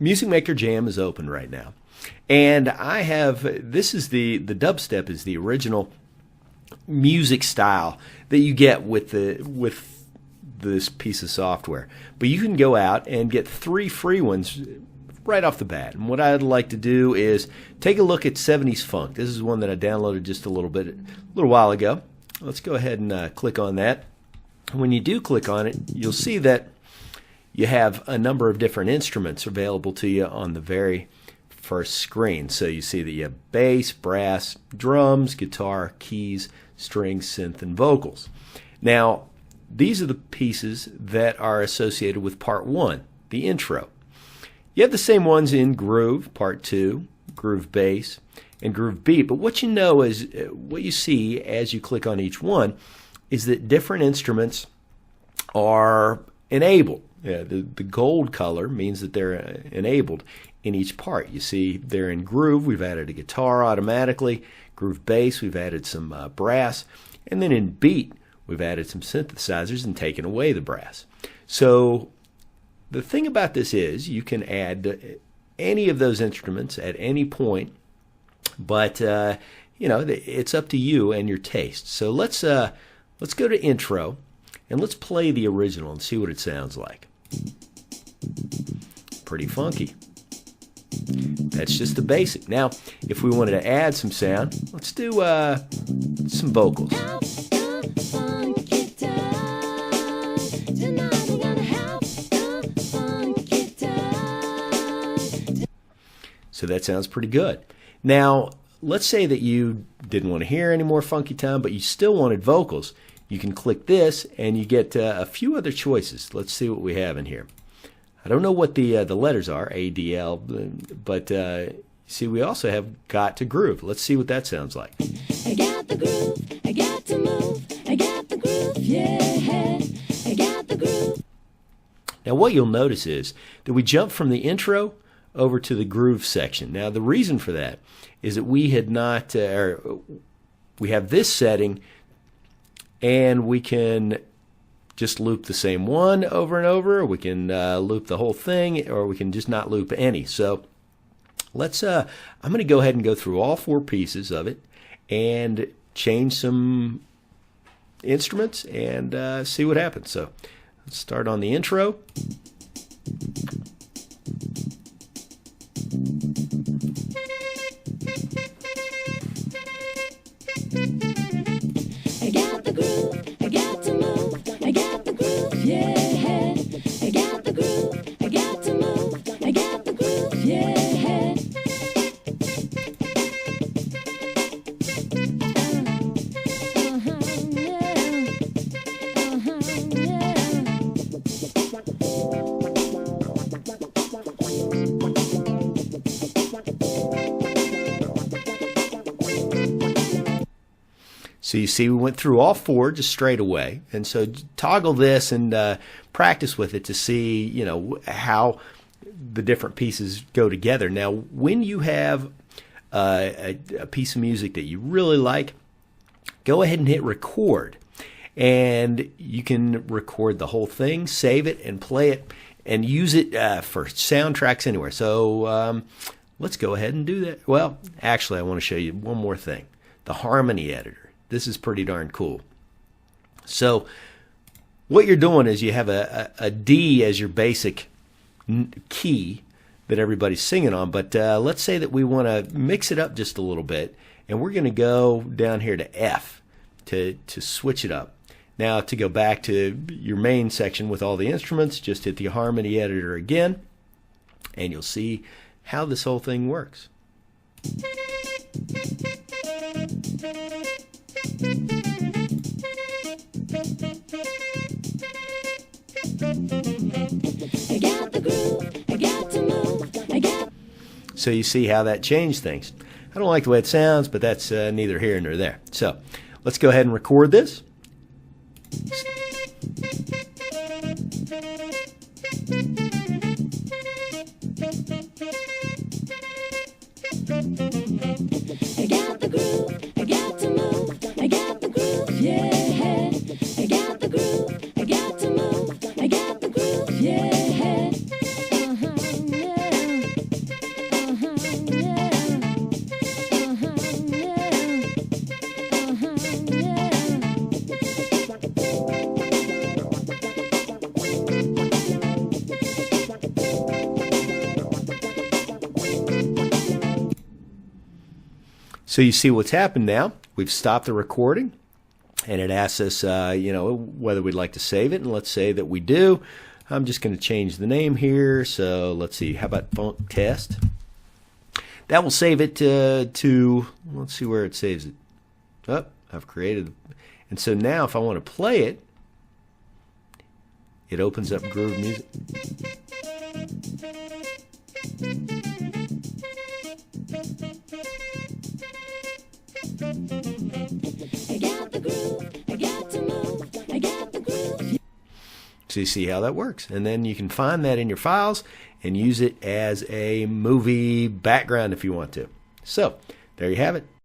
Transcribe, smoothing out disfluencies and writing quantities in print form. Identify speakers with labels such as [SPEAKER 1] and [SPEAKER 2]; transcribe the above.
[SPEAKER 1] Music Maker Jam is open right now. And I have, this is the dubstep is the original music style that you get with this piece of software. But you can go out and get 3 free ones right off the bat. And what I'd like to do is take a look at 70s Funk. This is one that I downloaded just a little while ago. Let's go ahead and click on that. When you do click on it, you'll see that you have a number of different instruments available to you on the very first screen. So you see that you have bass, brass, drums, guitar, keys, strings, synth, and vocals. Now, these are the pieces that are associated with Part 1, the intro. You have the same ones in Groove, Part 2, Groove Bass, and Groove Beat. But what you know is, what you see as you click on each one is that different instruments are enabled. The gold color means that they're enabled in each part. You see they're in Groove, we've added a guitar automatically. Groove Bass, we've added some brass. And then in Beat, we've added some synthesizers and taken away the brass. So the thing about this is you can add any of those instruments at any point, but it's up to you and your taste. So let's go to intro and let's play the original and see what it sounds like. Pretty funky. That's just the basic. Now, if we wanted to add some sound, let's do some vocals. So that sounds pretty good. Now, let's say that you didn't want to hear any more Funky Time, but you still wanted vocals. You can click this, and you get a few other choices. Let's see what we have in here. I don't know what the letters are, A, D, L, but see, we also have Got to Groove. Let's see what that sounds like.
[SPEAKER 2] I got the groove, I got to move, I got the groove, yeah, I got the groove.
[SPEAKER 1] Now, what you'll notice is that we jump from the intro over to the groove section. Now, the reason for that is that we had not, we have this setting, and we can just loop the same one over and over. We can loop the whole thing, or we can just not loop any. So let's. I'm going to go ahead and go through all 4 pieces of it and change some instruments and see what happens. So let's start on the intro.
[SPEAKER 2] I got the groove, I got to move, I got the groove, yeah, I got the groove, I got to move, I got the groove, yeah.
[SPEAKER 1] So you see we went through all 4 just straight away. And so toggle this and practice with it to see, how the different pieces go together. Now, when you have a piece of music that you really like, go ahead and hit record. And you can record the whole thing, save it, and play it, and use it for soundtracks anywhere. So let's go ahead and do that. Well, actually, I want to show you one more thing. The harmony editor. This is pretty darn cool. So what you're doing is you have a D as your basic key that everybody's singing on, but let's say that we want to mix it up just a little bit, and we're going to go down here to F to switch it up. Now, to go back to your main section with all the instruments, just hit the harmony editor again, and you'll see how this whole thing works.
[SPEAKER 2] I got the groove, I got to move, I got.
[SPEAKER 1] So you see how that changed things. I don't like the way it sounds, but that's neither here nor there. So let's go ahead and record this.
[SPEAKER 2] I got the groove, I got to move, I got the groove, yeah. I got the groove, I got to move, I got the groove, yeah. Yeah.
[SPEAKER 1] So you see what's happened now. We've stopped the recording, and it asks us, whether we'd like to save it. And let's say that we do. I'm just going to change the name here. So let's see. How about Funk Test? That will save it to let's see where it saves it. Oh, I've created. And so now if I want to play it, it opens up Groove Music.
[SPEAKER 2] I got the groove, I got to move, I got the groove.
[SPEAKER 1] So you see how that works. And then you can find that in your files and use it as a movie background if you want to. So there you have it.